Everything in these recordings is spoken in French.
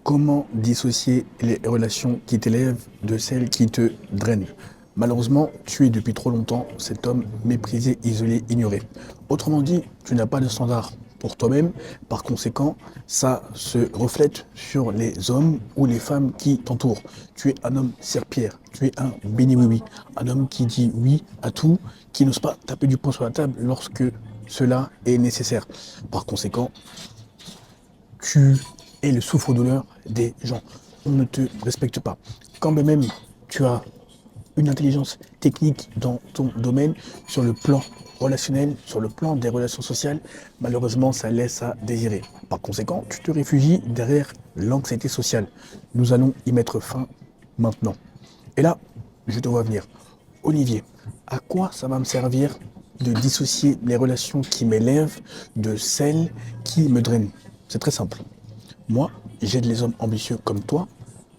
Comment dissocier les relations qui t'élèvent de celles qui te drainent? Malheureusement, tu es depuis trop longtemps cet homme méprisé, isolé, ignoré. Autrement dit, tu n'as pas de standard pour toi-même. Par conséquent, ça se reflète sur les hommes ou les femmes qui t'entourent. Tu es un homme serpillère, tu es un béni-oui-oui, un homme qui dit oui à tout, qui n'ose pas taper du poing sur la table lorsque cela est nécessaire. Par conséquent, tu es le souffre-douleur des gens. On ne te respecte pas. Quand même tu as une intelligence technique dans ton domaine, sur le plan relationnel, sur le plan des relations sociales, malheureusement, ça laisse à désirer. Par conséquent, tu te réfugies derrière l'anxiété sociale. Nous allons y mettre fin maintenant. Et là, je te vois venir. Olivier, à quoi ça va me servir de dissocier les relations qui m'élèvent de celles qui me drainent? C'est très simple. Moi, j'aide les hommes ambitieux comme toi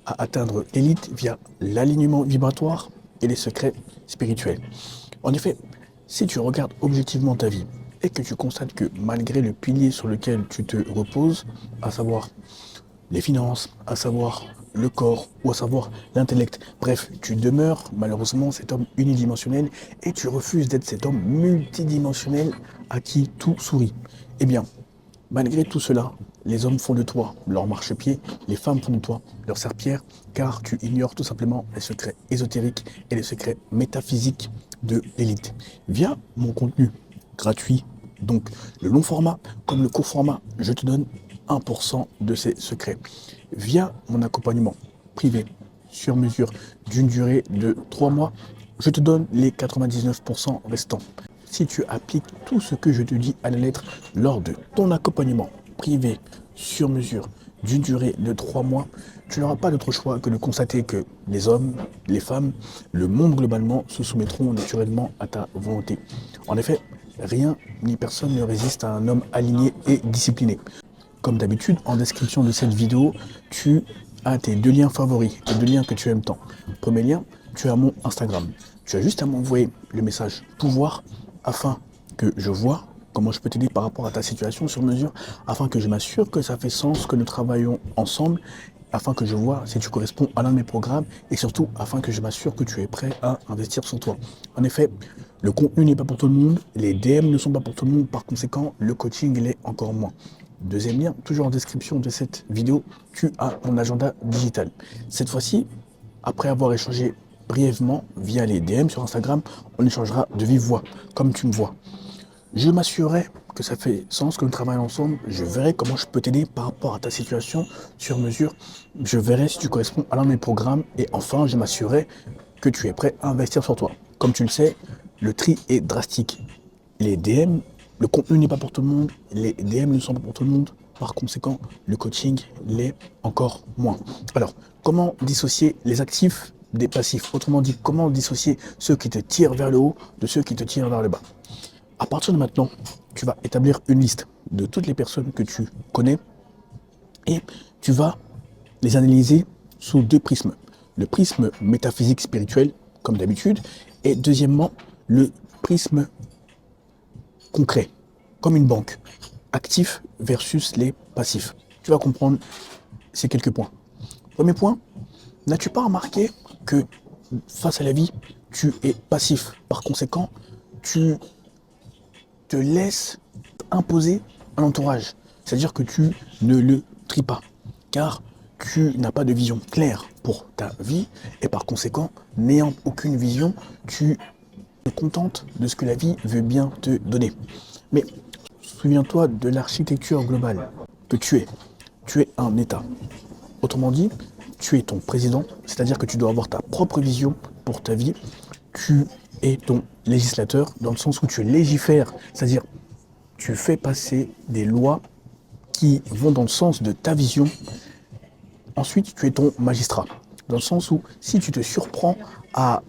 à atteindre l'élite via l'alignement vibratoire et les secrets spirituels. En effet, si tu regardes objectivement ta vie et que tu constates que malgré le pilier sur lequel tu te reposes, à savoir les finances, à savoir le corps ou à savoir l'intellect, bref, tu demeures malheureusement cet homme unidimensionnel et tu refuses d'être cet homme multidimensionnel à qui tout sourit. Eh bien, malgré tout cela, les hommes font de toi leur marchepied, les femmes font de toi leur serpillère, car tu ignores tout simplement les secrets ésotériques et les secrets métaphysiques de l'élite. Via mon contenu gratuit, donc le long format comme le court format, je te donne 1% de ces secrets. Via mon accompagnement privé sur mesure d'une durée de 3 mois, je te donne les 99% restants. Si tu appliques tout ce que je te dis à la lettre lors de ton accompagnement privé sur mesure d'une durée de 3 mois, tu n'auras pas d'autre choix que de constater que les hommes, les femmes, le monde globalement se soumettront naturellement à ta volonté. En effet, rien ni personne ne résiste à un homme aligné et discipliné. Comme d'habitude, en description de cette vidéo, tu as tes 2 liens favoris, tes 2 liens que tu aimes tant. Premier lien, tu as mon Instagram. Tu as juste à m'envoyer le message pouvoir afin que je vois comment je peux t'aider par rapport à ta situation sur mesure, afin que je m'assure que ça fait sens, que nous travaillons ensemble, afin que je vois si tu corresponds à l'un de mes programmes et surtout afin que je m'assure que tu es prêt à investir sur toi. En effet, le contenu n'est pas pour tout le monde, les DM ne sont pas pour tout le monde, par conséquent, le coaching l'est encore moins. Deuxième lien, toujours en description de cette vidéo, tu as mon agenda digital. Cette fois-ci, après avoir échangé brièvement via les DM sur Instagram, on échangera de vive voix, comme tu me vois. Je m'assurerai que ça fait sens, que nous travaillons ensemble. Je verrai comment je peux t'aider par rapport à ta situation sur mesure. Je verrai si tu corresponds à l'un de mes programmes. Et enfin, je m'assurerai que tu es prêt à investir sur toi. Comme tu le sais, le tri est drastique. Les DM, le contenu n'est pas pour tout le monde. Les DM ne sont pas pour tout le monde. Par conséquent, le coaching l'est encore moins. Alors, comment dissocier les actifs des passifs? Autrement dit, comment dissocier ceux qui te tirent vers le haut de ceux qui te tirent vers le bas? À partir de maintenant, tu vas établir une liste de toutes les personnes que tu connais et tu vas les analyser sous 2 prismes. Le prisme métaphysique spirituel, comme d'habitude, et deuxièmement, le prisme concret, comme une banque, actifs versus les passifs. Tu vas comprendre ces quelques points. Premier point, n'as-tu pas remarqué que face à la vie, tu es passif? Par conséquent, tu te laisse imposer un entourage. C'est-à-dire que tu ne le tries pas, car tu n'as pas de vision claire pour ta vie, et par conséquent, n'ayant aucune vision, tu te contentes de ce que la vie veut bien te donner. Mais souviens-toi de l'architecture globale que tu es. Tu es un État. Autrement dit, tu es ton président, c'est-à-dire que tu dois avoir ta propre vision pour ta vie. Tu es ton législateur dans le sens où tu légifères, c'est-à-dire tu fais passer des lois qui vont dans le sens de ta vision. Ensuite, tu es ton magistrat, dans le sens où si tu te surprends à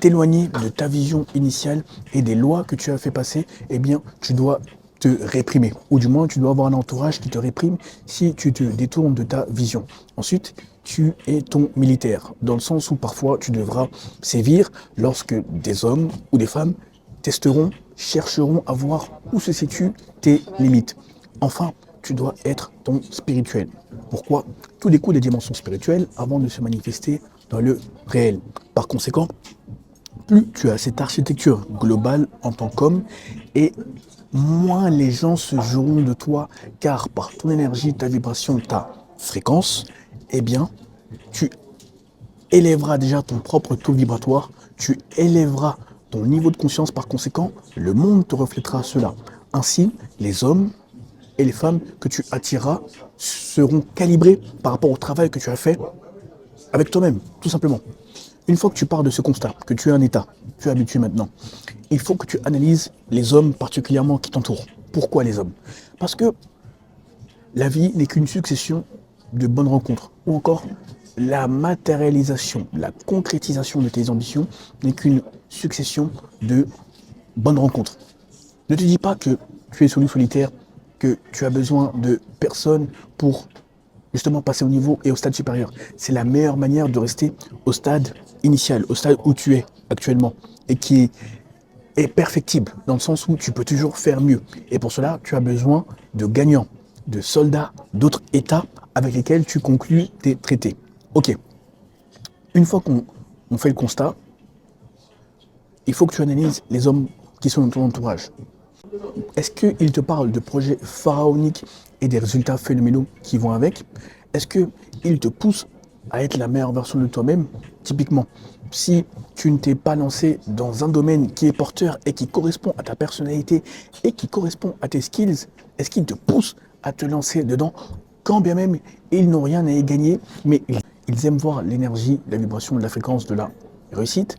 t'éloigner de ta vision initiale et des lois que tu as fait passer, eh bien, tu dois te réprimer. Ou du moins, tu dois avoir un entourage qui te réprime si tu te détournes de ta vision. Ensuite, tu es ton militaire, dans le sens où parfois tu devras sévir lorsque des hommes ou des femmes testeront, chercheront à voir où se situent tes limites. Enfin, tu dois être ton spirituel. pourquoi tout découle des dimensions spirituelles avant de se manifester dans le réel. Par conséquent, plus tu as cette architecture globale en tant qu'homme, et moins les gens se joueront de toi, car par ton énergie, ta vibration, ta fréquence, eh bien, tu élèveras déjà ton propre taux vibratoire, tu élèveras ton niveau de conscience, par conséquent, le monde te reflètera cela. Ainsi, les hommes et les femmes que tu attireras seront calibrés par rapport au travail que tu as fait avec toi-même, tout simplement. Une fois que tu pars de ce constat, que tu es un état, tu es habitué maintenant, il faut que tu analyses les hommes particulièrement qui t'entourent. Pourquoi les hommes? Parce que la vie n'est qu'une succession de bonnes rencontres, ou encore la matérialisation, la concrétisation de tes ambitions n'est qu'une succession de bonnes rencontres. Ne te dis pas que tu es solitaire, que tu as besoin de personnes pour justement passer au niveau et au stade supérieur. C'est la meilleure manière de rester au stade initial, au stade où tu es actuellement, et qui est perfectible, dans le sens où tu peux toujours faire mieux. Et pour cela, tu as besoin de gagnants, de soldats, d'autres États avec lesquels tu conclus tes traités. Ok, une fois qu'on fait le constat, il faut que tu analyses les hommes qui sont dans ton entourage. Est-ce qu'ils te parlent de projets pharaoniques et des résultats phénoménaux qui vont avec? Est-ce qu'ils te poussent à être la meilleure version de toi-même? Typiquement, si tu ne t'es pas lancé dans un domaine qui est porteur et qui correspond à ta personnalité et qui correspond à tes skills, est-ce qu'ils te poussent à te lancer dedans, quand bien même ils n'ont rien à y gagner, mais ils aiment voir l'énergie, la vibration, la fréquence de la réussite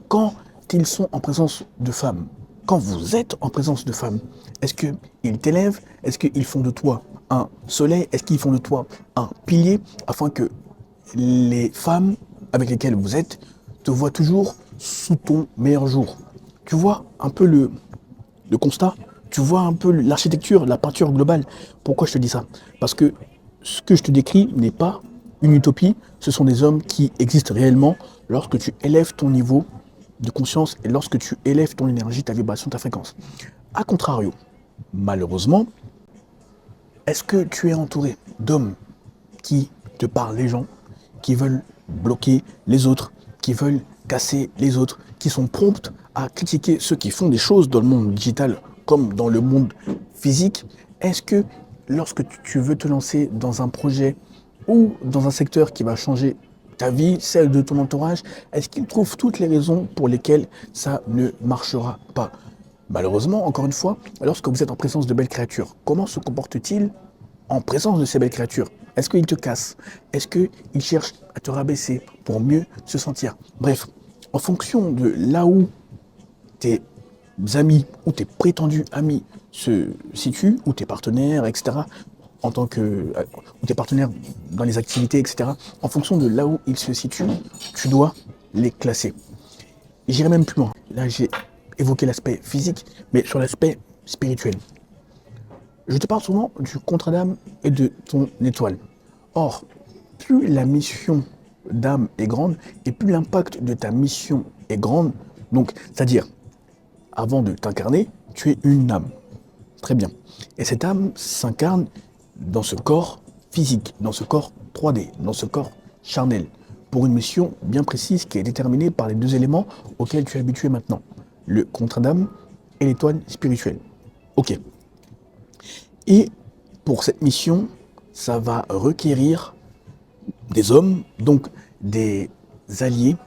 quand ils sont en présence de femmes? Quand vous êtes en présence de femmes, est-ce qu'ils t'élèvent? Est-ce qu'ils font de toi un soleil? Est-ce qu'ils font de toi un pilier, afin que les femmes avec lesquelles vous êtes te voient toujours sous ton meilleur jour? Tu vois un peu le constat? Tu vois un peu l'architecture, la peinture globale? Pourquoi je te dis ça? Parce que ce que je te décris n'est pas une utopie, ce sont des hommes qui existent réellement lorsque tu élèves ton niveau de conscience et lorsque tu élèves ton énergie, ta vibration, ta fréquence. A contrario, malheureusement, est-ce que tu es entouré d'hommes qui te parlent les gens, qui veulent bloquer les autres, qui veulent casser les autres, qui sont prompts à critiquer ceux qui font des choses dans le monde digital comme dans le monde physique? Est-ce que lorsque tu veux te lancer dans un projet ou dans un secteur qui va changer ta vie, celle de ton entourage, est-ce qu'ils trouvent toutes les raisons pour lesquelles ça ne marchera pas? Malheureusement, encore une fois, lorsque vous êtes en présence de belles créatures, comment se comportent-ils en présence de ces belles créatures? Est-ce qu'ils te cassent? Est-ce qu'ils cherchent à te rabaisser pour mieux se sentir? Bref, en fonction de là où tes amis ou tes prétendus amis se situent, ou tes partenaires, etc., en tant que ou tes partenaires dans les activités, etc., en fonction de là où ils se situent, tu dois les classer. J'irai même plus loin. Là, j'ai évoqué l'aspect physique, mais sur l'aspect spirituel. Je te parle souvent du contrat d'âme et de ton étoile. Or, plus la mission d'âme est grande, et plus l'impact de ta mission est grande, donc, c'est-à-dire, avant de t'incarner, tu es une âme. Très bien. Et cette âme s'incarne dans ce corps physique, dans ce corps 3D, dans ce corps charnel, pour une mission bien précise qui est déterminée par les deux éléments auxquels tu es habitué maintenant, le contrat d'âme et l'étoile spirituelle. Ok. Et pour cette mission, ça va requérir des hommes, donc des alliés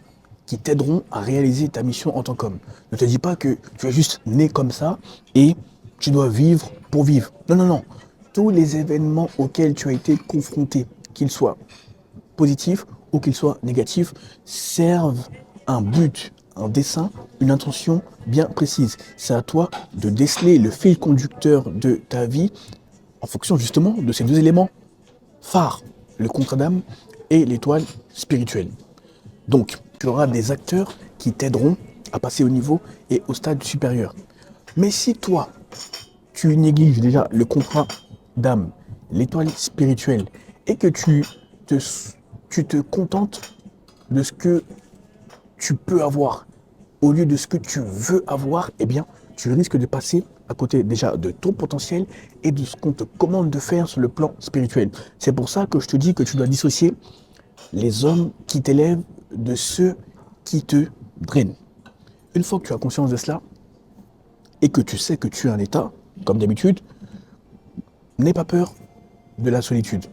qui t'aideront à réaliser ta mission en tant qu'homme. Ne te dis pas que tu es juste né comme ça et tu dois vivre pour vivre. Non, non, non. Tous les événements auxquels tu as été confronté, qu'ils soient positifs ou qu'ils soient négatifs, servent un but, un dessein, une intention bien précise. C'est à toi de déceler le fil conducteur de ta vie en fonction justement de ces deux éléments phares, le contrat d'âme et l'étoile spirituelle. Donc, tu auras des acteurs qui t'aideront à passer au niveau et au stade supérieur. Mais si toi, tu négliges déjà le contrat d'âme, l'étoile spirituelle, et que tu te contentes de ce que tu peux avoir au lieu de ce que tu veux avoir, eh bien, tu risques de passer à côté déjà de ton potentiel et de ce qu'on te commande de faire sur le plan spirituel. C'est pour ça que je te dis que tu dois dissocier les hommes qui t'élèvent de ceux qui te drainent. Une fois que tu as conscience de cela et que tu sais que tu es un état, comme d'habitude, n'aie pas peur de la solitude.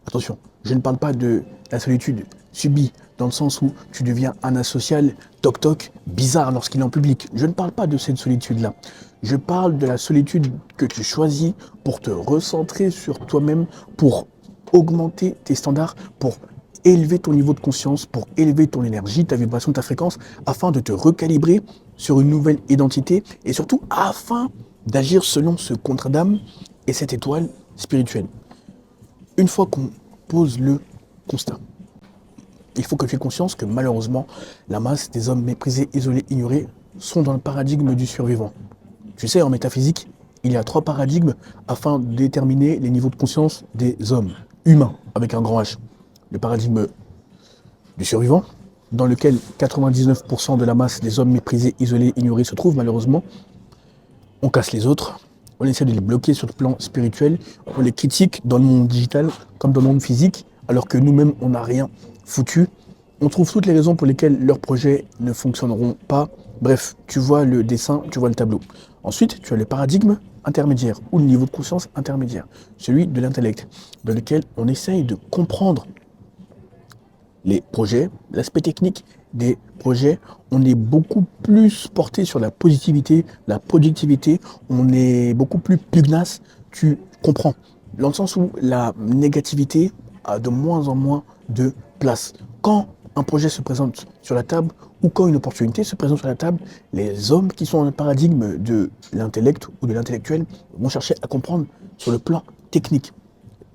Attention, je ne parle pas de la solitude subie, dans le sens où tu deviens un asocial toc-toc bizarre lorsqu'il est en public. Je ne parle pas de cette solitude-là. Je parle de la solitude que tu choisis pour te recentrer sur toi-même, pour augmenter tes standards, pour élever ton niveau de conscience, pour élever ton énergie, ta vibration, ta fréquence, afin de te recalibrer sur une nouvelle identité et surtout afin d'agir selon ce contrat d'âme et cette étoile spirituelle. Une fois qu'on pose le constat, il faut que tu aies conscience que malheureusement, la masse des hommes méprisés, isolés, ignorés sont dans le paradigme du survivant. Tu sais, en métaphysique, il y a 3 paradigmes afin de déterminer les niveaux de conscience des hommes humains, avec un grand H. Le paradigme du survivant, dans lequel 99% de la masse des hommes méprisés, isolés, ignorés se trouvent malheureusement. On casse les autres, on essaie de les bloquer sur le plan spirituel, on les critique dans le monde digital comme dans le monde physique, alors que nous-mêmes, on n'a rien foutu. On trouve toutes les raisons pour lesquelles leurs projets ne fonctionneront pas. Bref, tu vois le dessin, tu vois le tableau. Ensuite, tu as le paradigme intermédiaire, ou le niveau de conscience intermédiaire, celui de l'intellect, dans lequel on essaye de comprendre les projets, l'aspect technique des projets. On est beaucoup plus porté sur la positivité, la productivité, on est beaucoup plus pugnace, tu comprends. Dans le sens où la négativité a de moins en moins de place. Quand un projet se présente sur la table ou quand une opportunité se présente sur la table, les hommes qui sont dans le paradigme de l'intellect ou de l'intellectuel vont chercher à comprendre sur le plan technique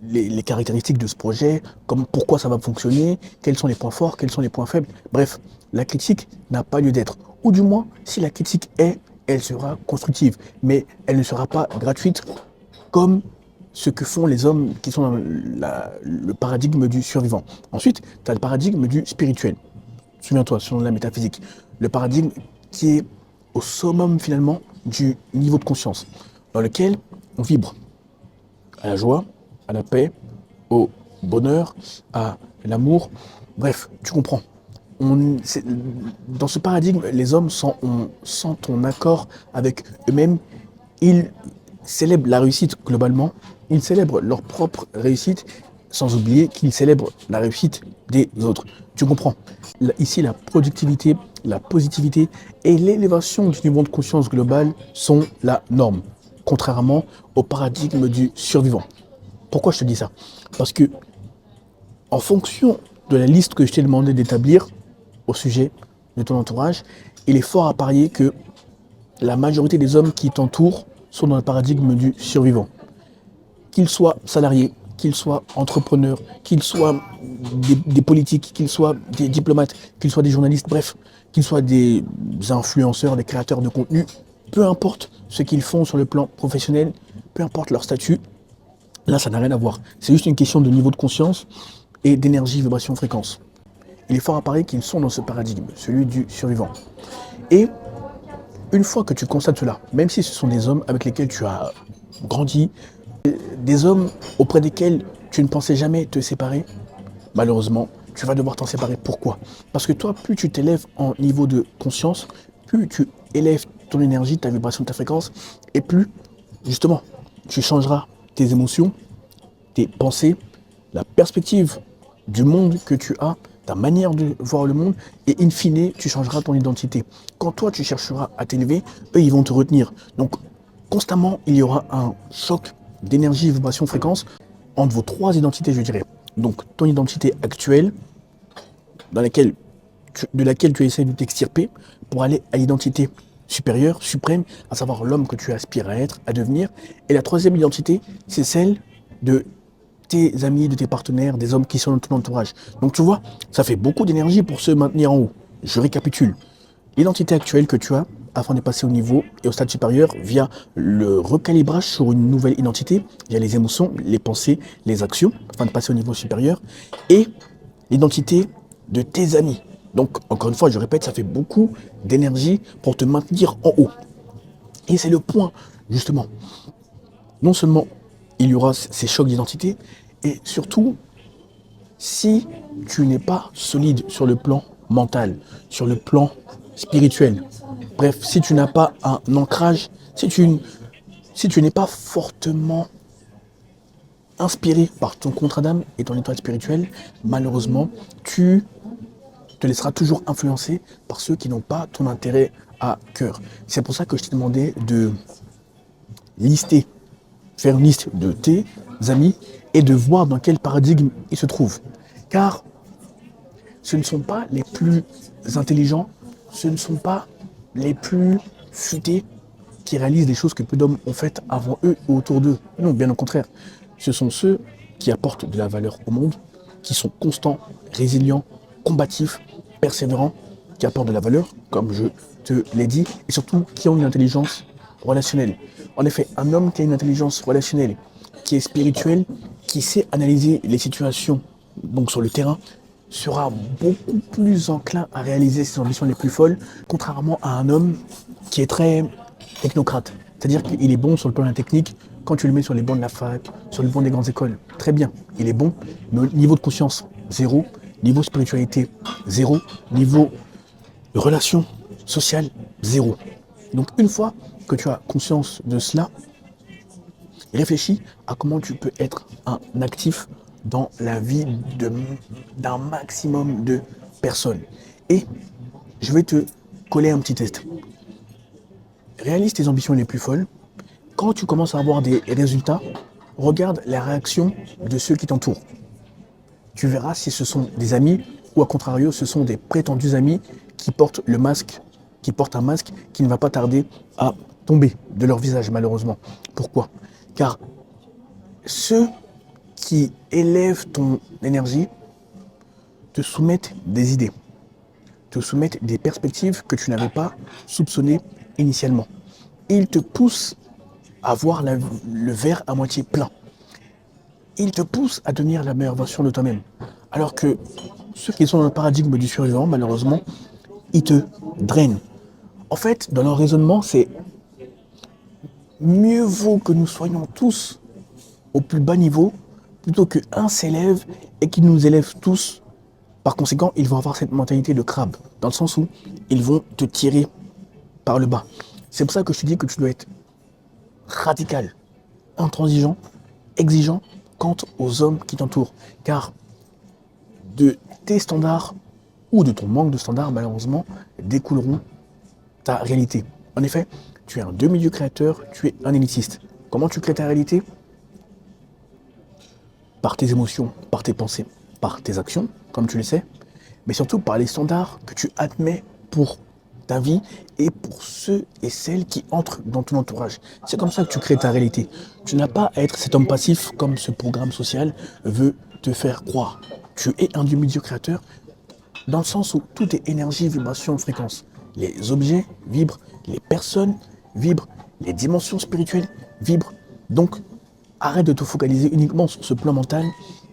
les caractéristiques de ce projet, comme pourquoi ça va fonctionner, quels sont les points forts, quels sont les points faibles. Bref, la critique n'a pas lieu d'être. Ou du moins, si la critique est, elle sera constructive, mais elle ne sera pas gratuite comme ce que font les hommes qui sont dans le paradigme du survivant. Ensuite, tu as le paradigme du spirituel. Souviens-toi, selon la métaphysique, le paradigme qui est au summum finalement du niveau de conscience, dans lequel on vibre à la joie, à la paix, au bonheur, à l'amour. Bref, tu comprends. Dans ce paradigme, les hommes sont en accord avec eux-mêmes. Ils célèbrent la réussite globalement. Ils célèbrent leur propre réussite, sans oublier qu'ils célèbrent la réussite des autres. Tu comprends. Ici, la productivité, la positivité et l'élévation du niveau de conscience global sont la norme, contrairement au paradigme du survivant. Pourquoi je te dis ça? Parce que, en fonction de la liste que je t'ai demandé d'établir au sujet de ton entourage, il est fort à parier que la majorité des hommes qui t'entourent sont dans le paradigme du survivant. Qu'ils soient salariés, qu'ils soient entrepreneurs, qu'ils soient des politiques, qu'ils soient des diplomates, qu'ils soient des journalistes, bref, qu'ils soient des influenceurs, des créateurs de contenu, peu importe ce qu'ils font sur le plan professionnel, peu importe leur statut, là, ça n'a rien à voir. C'est juste une question de niveau de conscience et d'énergie, vibration, fréquence. Il est fort à parier qu'ils sont dans ce paradigme, celui du survivant. Et une fois que tu constates cela, même si ce sont des hommes avec lesquels tu as grandi, des hommes auprès desquels tu ne pensais jamais te séparer, malheureusement, tu vas devoir t'en séparer. Pourquoi? Parce que toi, plus tu t'élèves en niveau de conscience, plus tu élèves ton énergie, ta vibration, ta fréquence, et plus, justement, tu changeras tes émotions, tes pensées, la perspective du monde que tu as, ta manière de voir le monde, et in fine, tu changeras ton identité. Quand toi, tu chercheras à t'élever, eux, ils vont te retenir. Donc, constamment, il y aura un choc d'énergie, vibration, fréquence entre vos 3 identités, je dirais. Donc, ton identité actuelle, de laquelle tu essaies de t'extirper, pour aller à l'identité supérieure, suprême, à savoir l'homme que tu aspires à être, à devenir. Et la 3e identité, c'est celle de tes amis, de tes partenaires, des hommes qui sont dans ton entourage. Donc tu vois, ça fait beaucoup d'énergie pour se maintenir en haut. Je récapitule. L'identité actuelle que tu as, afin de passer au niveau et au stade supérieur, via le recalibrage sur une nouvelle identité, via les émotions, les pensées, les actions, afin de passer au niveau supérieur, et l'identité de tes amis. Donc, encore une fois, je répète, ça fait beaucoup d'énergie pour te maintenir en haut. Et c'est le point, justement. Non seulement il y aura ces chocs d'identité, et surtout, si tu n'es pas solide sur le plan mental, sur le plan spirituel, bref, si tu n'as pas un ancrage, si tu n'es pas fortement inspiré par ton contrat d'âme et ton étoile spirituelle, malheureusement, tu te laisseras toujours influencer par ceux qui n'ont pas ton intérêt à cœur. C'est pour ça que je t'ai demandé de lister, faire une liste de tes amis et de voir dans quel paradigme ils se trouvent. Car ce ne sont pas les plus intelligents, ce ne sont pas les plus futés qui réalisent des choses que peu d'hommes ont faites avant eux ou autour d'eux. Non, bien au contraire. Ce sont ceux qui apportent de la valeur au monde, qui sont constants, résilients, combatifs, persévérants, qui apportent de la valeur, comme je te l'ai dit, et surtout qui ont une intelligence relationnelle. En effet, un homme qui a une intelligence relationnelle, qui est spirituel, qui sait analyser les situations donc sur le terrain, sera beaucoup plus enclin à réaliser ses ambitions les plus folles, contrairement à un homme qui est très technocrate. C'est-à-dire qu'il est bon sur le plan de la technique quand tu le mets sur les bancs de la fac, sur les bancs des grandes écoles. Très bien, il est bon, mais au niveau de conscience, zéro. Niveau spiritualité, zéro. Niveau relation sociale, zéro. Donc une fois que tu as conscience de cela, réfléchis à comment tu peux être un actif dans la vie d'un maximum de personnes. Et je vais te coller un petit test. Réalise tes ambitions les plus folles. Quand tu commences à avoir des résultats, regarde la réaction de ceux qui t'entourent. Tu verras si ce sont des amis ou à contrario, ce sont des prétendus amis qui portent le masque, qui portent un masque qui ne va pas tarder à tomber de leur visage malheureusement. Pourquoi ? Car ceux qui élèvent ton énergie te soumettent des idées, te soumettent des perspectives que tu n'avais pas soupçonnées initialement. Ils te poussent à voir le verre à moitié plein. Ils te poussent à devenir la meilleure version de toi-même. Alors que ceux qui sont dans le paradigme du survivant, malheureusement, ils te drainent. En fait, dans leur raisonnement, c'est mieux vaut que nous soyons tous au plus bas niveau plutôt qu'un s'élève et qu'il nous élève tous. Par conséquent, ils vont avoir cette mentalité de crabe, dans le sens où ils vont te tirer par le bas. C'est pour ça que je te dis que tu dois être radical, intransigeant, exigeant quant aux hommes qui t'entourent. Car de tes standards ou de ton manque de standards, malheureusement, découleront ta réalité. En effet, tu es un demi-dieu créateur, tu es un élitiste. Comment tu crées ta réalité ? Par tes émotions, par tes pensées, par tes actions, comme tu le sais, mais surtout par les standards que tu admets pour ta vie et pour ceux et celles qui entrent dans ton entourage. C'est comme ça que tu crées ta réalité. Tu n'as pas à être cet homme passif comme ce programme social veut te faire croire. Tu es un demi-dieu créateur dans le sens où tout est énergie, vibration, fréquence. Les objets vibrent, les personnes vibrent, les dimensions spirituelles vibrent. Donc, arrête de te focaliser uniquement sur ce plan mental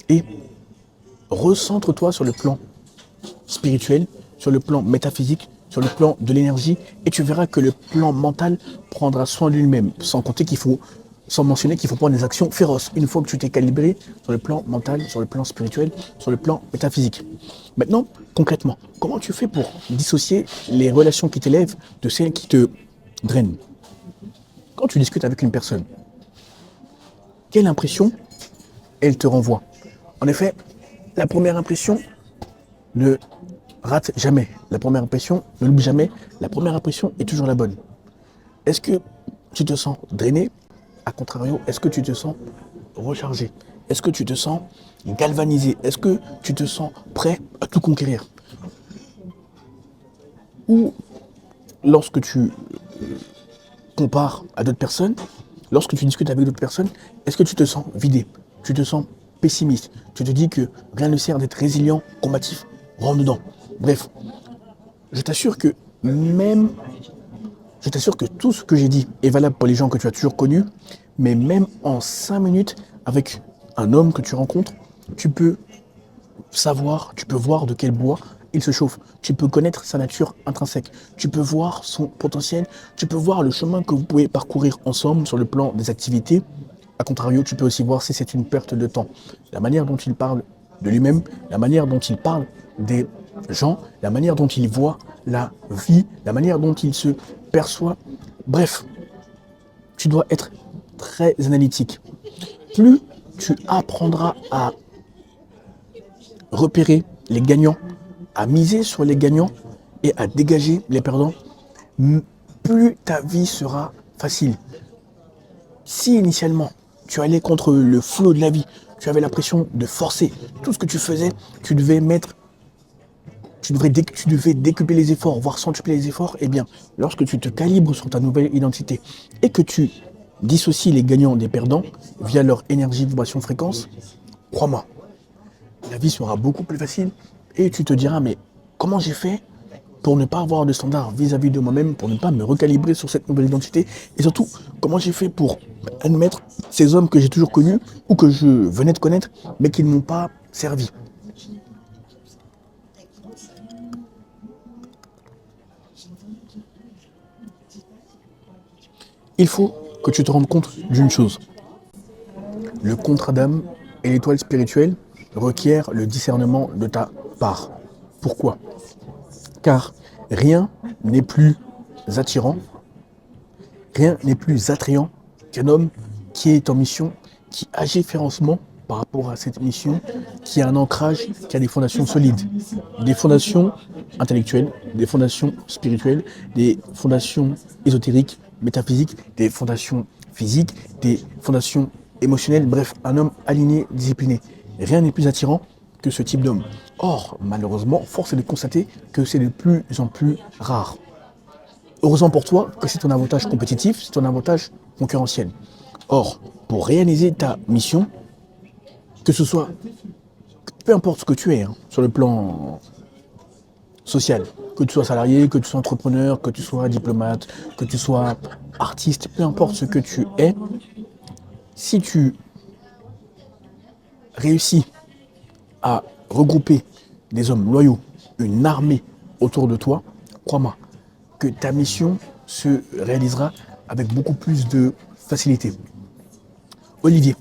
et recentre-toi sur le plan spirituel, sur le plan métaphysique, sur le plan de l'énergie, et tu verras que le plan mental prendra soin de lui-même, sans mentionner qu'il faut prendre des actions féroces, une fois que tu t'es calibré sur le plan mental, sur le plan spirituel, sur le plan métaphysique. Maintenant, concrètement, comment tu fais pour dissocier les relations qui t'élèvent de celles qui te drainent ? Quand tu discutes avec une personne, quelle impression elle te renvoie ? En effet, la première impression ne rate jamais. La première impression ne l'oublie jamais. La première impression est toujours la bonne. Est-ce que tu te sens drainé ? A contrario, est-ce que tu te sens rechargé ? Est-ce que tu te sens galvanisé ? Est-ce que tu te sens prêt à tout conquérir ? Ou lorsque tu compares à d'autres personnes, lorsque tu discutes avec d'autres personnes, est-ce que tu te sens vidé ? Tu te sens pessimiste ? Tu te dis que rien ne sert d'être résilient, combatif, rentre dedans. Bref, je t'assure que tout ce que j'ai dit est valable pour les gens que tu as toujours connus, mais même en 5 minutes, avec un homme que tu rencontres, tu peux voir de quel bois il se chauffe. Tu peux connaître sa nature intrinsèque. Tu peux voir son potentiel. Tu peux voir le chemin que vous pouvez parcourir ensemble sur le plan des activités. A contrario, tu peux aussi voir si c'est une perte de temps. La manière dont il parle de lui-même, la manière dont il parle des gens, la manière dont il voit la vie, la manière dont il se perçoit. Bref, tu dois être très analytique. Plus tu apprendras à repérer les gagnants, à miser sur les gagnants et à dégager les perdants, plus ta vie sera facile. Si initialement tu allais contre le flot de la vie, tu avais l'impression de forcer tout ce que tu faisais, tu devais décupler les efforts, voire centupler les efforts, eh bien, lorsque tu te calibres sur ta nouvelle identité et que tu dissocies les gagnants des perdants via leur énergie, vibration, fréquence, crois-moi, la vie sera beaucoup plus facile et tu te diras, mais comment j'ai fait pour ne pas avoir de standard vis-à-vis de moi-même, pour ne pas me recalibrer sur cette nouvelle identité, et surtout, comment j'ai fait pour admettre ces hommes que j'ai toujours connus ou que je venais de connaître, mais qui ne m'ont pas servi. Il faut que tu te rendes compte d'une chose. Le contrat d'âme et l'étoile spirituelle requièrent le discernement de ta part. Pourquoi ? Car rien n'est plus attirant, rien n'est plus attrayant qu'un homme qui est en mission, qui agit férocement par rapport à cette mission, qui a un ancrage, qui a des fondations solides, des fondations intellectuelles, des fondations spirituelles, des fondations ésotériques, métaphysiques, des fondations physiques, des fondations émotionnelles, bref, un homme aligné, discipliné. Rien n'est plus attirant que ce type d'homme. Or, malheureusement, force est de constater que c'est de plus en plus rare. Heureusement pour toi que c'est ton avantage compétitif, c'est ton avantage concurrentiel. Or, pour réaliser ta mission, que ce soit, peu importe ce que tu es, hein, sur le plan social, que tu sois salarié, que tu sois entrepreneur, que tu sois diplomate, que tu sois artiste, peu importe ce que tu es, si tu réussis à regrouper des hommes loyaux, une armée autour de toi, crois-moi que ta mission se réalisera avec beaucoup plus de facilité. Olivier,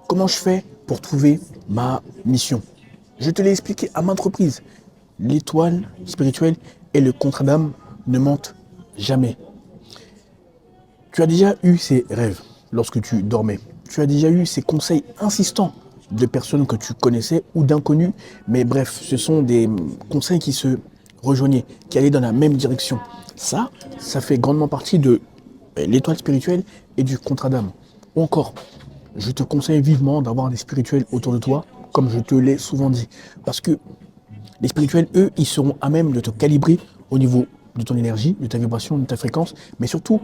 comment je fais pour trouver ma mission? Je te l'ai expliqué à maintes reprises. L'étoile spirituelle et le contrat d'âme ne mentent jamais. Tu as déjà eu ces rêves lorsque tu dormais. Tu as déjà eu ces conseils insistants de personnes que tu connaissais ou d'inconnus. Mais bref, ce sont des conseils qui se rejoignaient, qui allaient dans la même direction. Ça fait grandement partie de l'étoile spirituelle et du contrat d'âme. Ou encore, je te conseille vivement d'avoir des spirituels autour de toi, comme je te l'ai souvent dit. Parce que les spirituels, eux, ils seront à même de te calibrer au niveau de ton énergie, de ta vibration, de ta fréquence, mais surtout,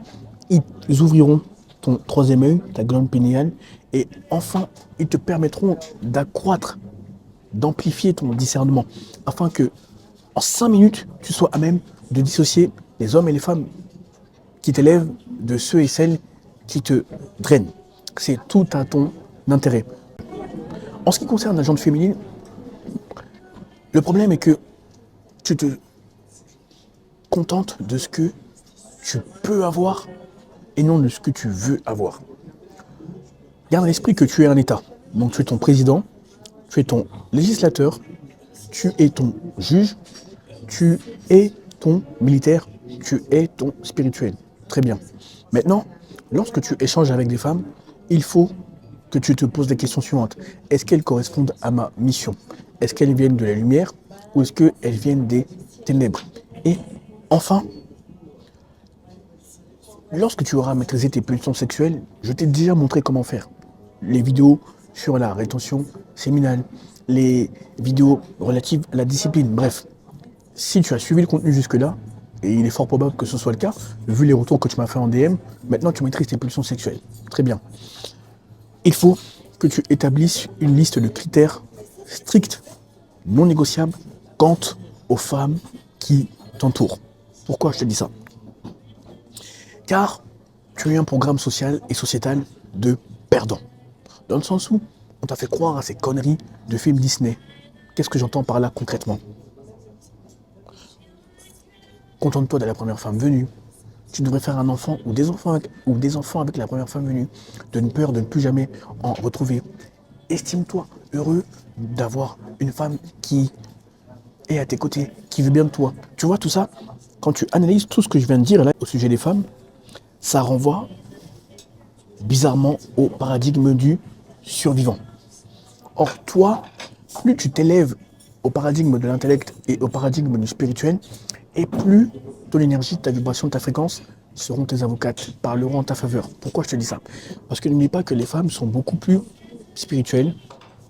ils ouvriront ton troisième œil, ta glande pénéale, et enfin, ils te permettront d'accroître, d'amplifier ton discernement, afin que, en 5 minutes, tu sois à même de dissocier les hommes et les femmes qui t'élèvent de ceux et celles qui te drainent. C'est tout à ton intérêt. En ce qui concerne la jante féminine, le problème est que tu te contentes de ce que tu peux avoir et non de ce que tu veux avoir. Garde à l'esprit que tu es un État. Donc tu es ton président, tu es ton législateur, tu es ton juge, tu es ton militaire, tu es ton spirituel. Très bien. Maintenant, lorsque tu échanges avec des femmes, il faut que tu te poses les questions suivantes. Est-ce qu'elles correspondent à ma mission? Est-ce qu'elles viennent de la lumière ou est-ce qu'elles viennent des ténèbres? Et enfin, lorsque tu auras maîtrisé tes pulsions sexuelles, je t'ai déjà montré comment faire. Les vidéos sur la rétention séminale, les vidéos relatives à la discipline, bref. Si tu as suivi le contenu jusque-là, et il est fort probable que ce soit le cas, vu les retours que tu m'as fait en DM, maintenant tu maîtrises tes pulsions sexuelles. Très bien. Il faut que tu établisses une liste de critères stricts, non négociables, quant aux femmes qui t'entourent. Pourquoi je te dis ça? Car tu as un programme social et sociétal de perdants. Dans le sens où on t'a fait croire à ces conneries de films Disney. Qu'est-ce que j'entends par là concrètement? Contente-toi de la première femme venue. Tu devrais faire un enfant ou des enfants avec la première femme venue. De ne peur de ne plus jamais en retrouver. Estime-toi heureux d'avoir une femme qui est à tes côtés, qui veut bien de toi. Tu vois tout ça, quand tu analyses tout ce que je viens de dire là au sujet des femmes, ça renvoie bizarrement au paradigme du survivant. Or, toi, plus tu t'élèves au paradigme de l'intellect et au paradigme du spirituel, et plus ton énergie, ta vibration, ta fréquence seront tes avocates, parleront en ta faveur. Pourquoi je te dis ça? Parce que n'oublie pas que les femmes sont beaucoup plus spirituelles,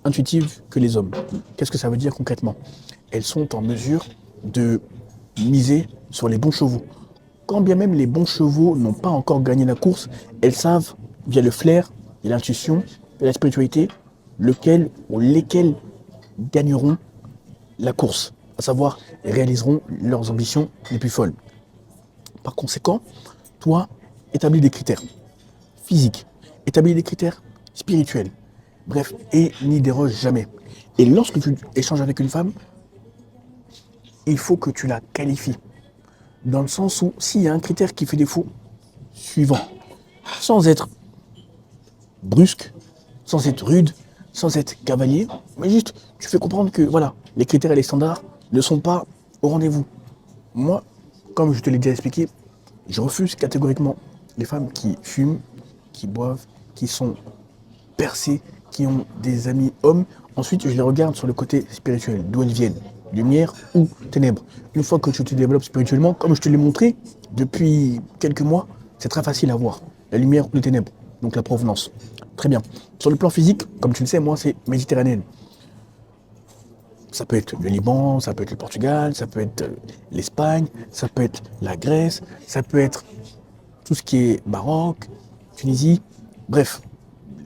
intuitives que les hommes. Qu'est-ce que ça veut dire concrètement? Elles sont en mesure de miser sur les bons chevaux. Quand bien même les bons chevaux n'ont pas encore gagné la course, elles savent, via le flair, et l'intuition, et la spiritualité, lequel ou lesquels gagneront la course, à savoir réaliseront leurs ambitions les plus folles. Par conséquent, toi, établis des critères physiques, établis des critères spirituels, bref, et n'y déroge jamais. Et lorsque tu échanges avec une femme, il faut que tu la qualifies. Dans le sens où, s'il y a un critère qui fait défaut, suivant, sans être brusque, sans être rude, sans être cavalier, mais juste, tu fais comprendre que, voilà, les critères et les standards ne sont pas au rendez-vous. Moi, comme je te l'ai déjà expliqué, je refuse catégoriquement les femmes qui fument, qui boivent, qui sont percées, qui ont des amis hommes. Ensuite, je les regarde sur le côté spirituel, d'où elles viennent, lumière ou ténèbres. Une fois que tu te développes spirituellement, comme je te l'ai montré depuis quelques mois, c'est très facile à voir, la lumière ou les ténèbres, donc la provenance. Très bien. Sur le plan physique, comme tu le sais, moi, c'est méditerranéenne. Ça peut être le Liban, ça peut être le Portugal, ça peut être l'Espagne, ça peut être la Grèce, ça peut être tout ce qui est Maroc, Tunisie, bref,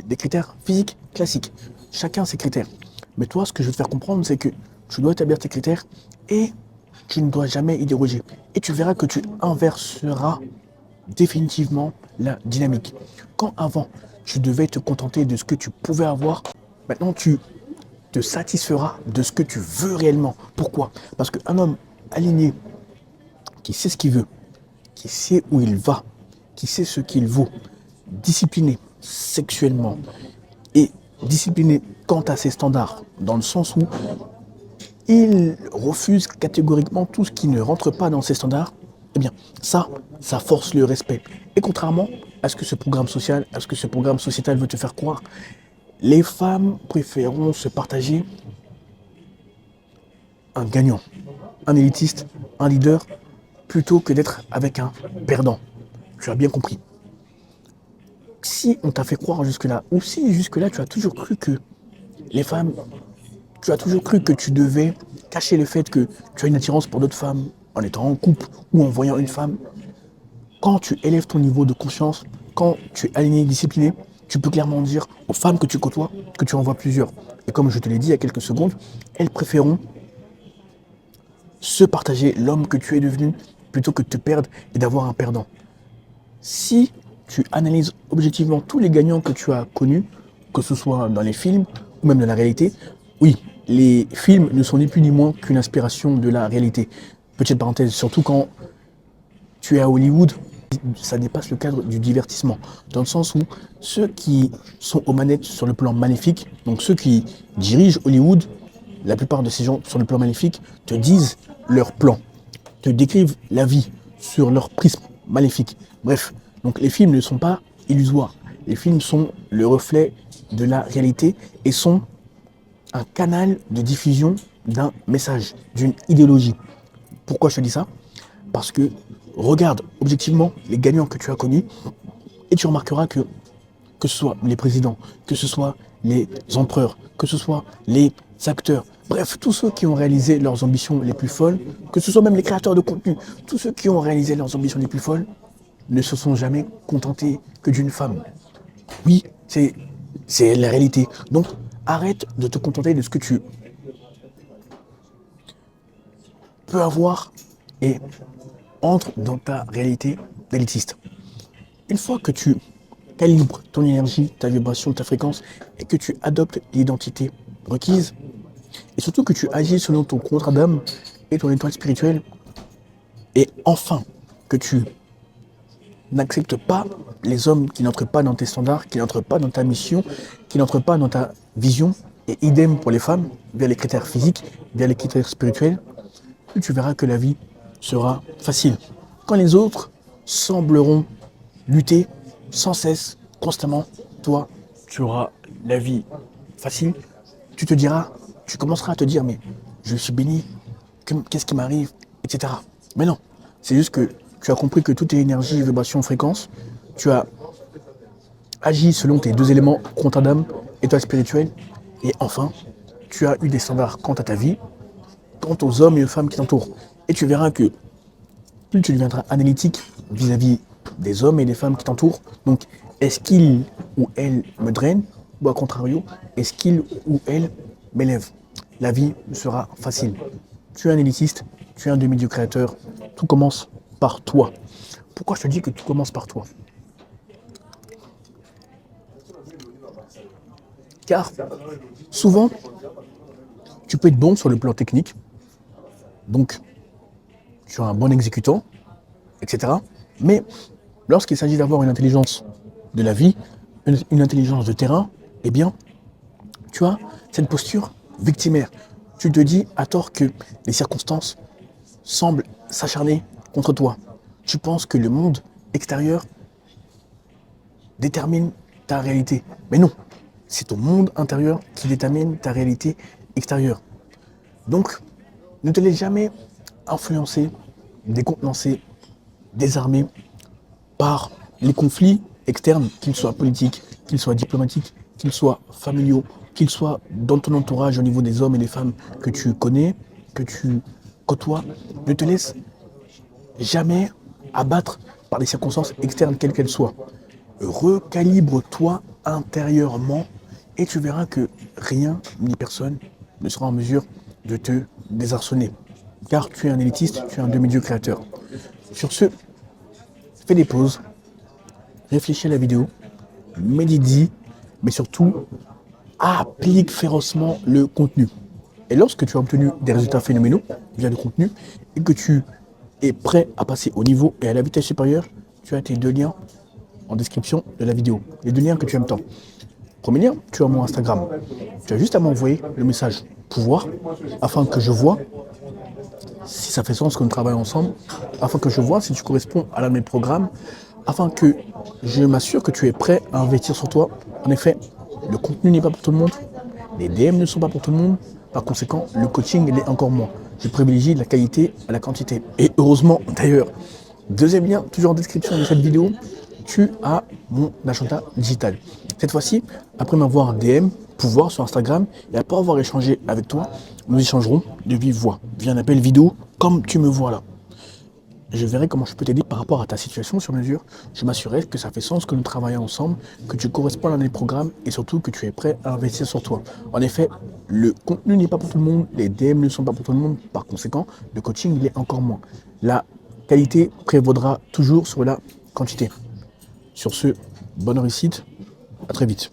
des critères physiques classiques. Chacun ses critères. Mais toi, ce que je veux te faire comprendre, c'est que tu dois établir tes critères et tu ne dois jamais y déroger. Et tu verras que tu inverseras définitivement la dynamique. Quand avant, tu devais te contenter de ce que tu pouvais avoir, maintenant tu te satisfera de ce que tu veux réellement. Pourquoi? Parce qu'un homme aligné, qui sait ce qu'il veut, qui sait où il va, qui sait ce qu'il vaut, discipliné sexuellement et discipliné quant à ses standards, dans le sens où il refuse catégoriquement tout ce qui ne rentre pas dans ses standards, eh bien, ça force le respect. Et contrairement à ce que ce programme social, à ce que ce programme sociétal veut te faire croire, les femmes préféreront se partager un gagnant, un élitiste, un leader, plutôt que d'être avec un perdant. Tu as bien compris. Si on t'a fait croire jusque-là, ou si jusque-là tu as toujours cru que les femmes, tu as toujours cru que tu devais cacher le fait que tu as une attirance pour d'autres femmes en étant en couple ou en voyant une femme, quand tu élèves ton niveau de conscience, quand tu es aligné, discipliné, tu peux clairement dire aux femmes que tu côtoies que tu en vois plusieurs. Et comme je te l'ai dit il y a quelques secondes, elles préféreront se partager l'homme que tu es devenu plutôt que de te perdre et d'avoir un perdant. Si tu analyses objectivement tous les gagnants que tu as connus, que ce soit dans les films ou même dans la réalité, oui, les films ne sont ni plus ni moins qu'une inspiration de la réalité. Petite parenthèse, surtout quand tu es à Hollywood, ça dépasse le cadre du divertissement, dans le sens où ceux qui sont aux manettes sur le plan maléfique, donc ceux qui dirigent Hollywood, la plupart de ces gens sur le plan maléfique te disent leur plan, te décrivent la vie sur leur prisme maléfique. Bref, donc les films ne sont pas illusoires. Les films sont le reflet de la réalité et sont un canal de diffusion d'un message, d'une idéologie. Pourquoi je te dis ça? Parce que regarde objectivement les gagnants que tu as connus et tu remarqueras que ce soit les présidents, que ce soit les empereurs, que ce soit les acteurs, bref, tous ceux qui ont réalisé leurs ambitions les plus folles, que ce soit même les créateurs de contenu, tous ceux qui ont réalisé leurs ambitions les plus folles, ne se sont jamais contentés que d'une femme. Oui, c'est la réalité. Donc, arrête de te contenter de ce que tu peux avoir et entre dans ta réalité d'élitiste. Une fois que tu calibres ton énergie, ta vibration, ta fréquence et que tu adoptes l'identité requise, et surtout que tu agis selon ton contrat d'âme et ton étoile spirituelle, et enfin que tu n'acceptes pas les hommes qui n'entrent pas dans tes standards, qui n'entrent pas dans ta mission, qui n'entrent pas dans ta vision, et idem pour les femmes, via les critères physiques, via les critères spirituels, tu verras que la vie sera facile. Quand les autres sembleront lutter sans cesse, constamment, toi, tu auras la vie facile. Tu te diras, tu commenceras à te dire, mais je suis béni, qu'est-ce qui m'arrive, etc. Mais non, c'est juste que tu as compris que tout est énergie, vibration, fréquence. Tu as agi selon tes deux éléments, quanta d'âme, état spirituel. Et enfin, tu as eu des standards quant à ta vie, quant aux hommes et aux femmes qui t'entourent. Et tu verras que plus tu deviendras analytique vis-à-vis des hommes et des femmes qui t'entourent. Donc, est-ce qu'il ou elle me draine, ou à contrario, est-ce qu'il ou elle m'élève? La vie sera facile. Tu es un élitiste, tu es un demi-dieu créateur, tout commence par toi. Pourquoi je te dis que tout commence par toi? Car souvent, tu peux être bon sur le plan technique, donc tu es un bon exécutant, etc. Mais lorsqu'il s'agit d'avoir une intelligence de la vie, une intelligence de terrain, eh bien, tu as cette posture victimaire. Tu te dis à tort que les circonstances semblent s'acharner contre toi. Tu penses que le monde extérieur détermine ta réalité. Mais non, c'est ton monde intérieur qui détermine ta réalité extérieure. Donc, ne te laisse jamais influencer, décontenancer, désarmer par les conflits externes, qu'ils soient politiques, qu'ils soient diplomatiques, qu'ils soient familiaux, qu'ils soient dans ton entourage au niveau des hommes et des femmes que tu connais, que tu côtoies. Ne te laisse jamais abattre par les circonstances externes, quelles qu'elles soient. Recalibre-toi intérieurement et tu verras que rien ni personne ne sera en mesure de te désarçonner. Car tu es un élitiste, tu es un demi-dieu créateur. Sur ce, fais des pauses, réfléchis à la vidéo, médite-y, mais surtout, applique férocement le contenu. Et lorsque tu as obtenu des résultats phénoménaux via le contenu et que tu es prêt à passer au niveau et à la vitesse supérieure, tu as tes deux liens en description de la vidéo. Les deux liens que tu aimes tant. Premier lien, tu as mon Instagram. Tu as juste à m'envoyer le message pouvoir afin que je vois si ça fait sens que nous travaillons ensemble, afin que je vois si tu corresponds à l'un de mes programmes, afin que je m'assure que tu es prêt à investir sur toi. En effet, le contenu n'est pas pour tout le monde, les DM ne sont pas pour tout le monde, par conséquent, le coaching l'est encore moins. Je privilégie la qualité à la quantité. Et heureusement, d'ailleurs, deuxième lien, toujours en description de cette vidéo, tu as mon agenda digital. Cette fois-ci, après m'avoir DM, pouvoir sur Instagram, et après avoir échangé avec toi, nous échangerons de vive voix, via un appel vidéo, comme tu me vois là. Je verrai comment je peux t'aider par rapport à ta situation sur mesure. Je m'assurerai que ça fait sens que nous travaillons ensemble, que tu corresponds à mes programmes et surtout que tu es prêt à investir sur toi. En effet, le contenu n'est pas pour tout le monde, les DM ne sont pas pour tout le monde. Par conséquent, le coaching il est encore moins. La qualité prévaudra toujours sur la quantité. Sur ce, bonne réussite, à très vite.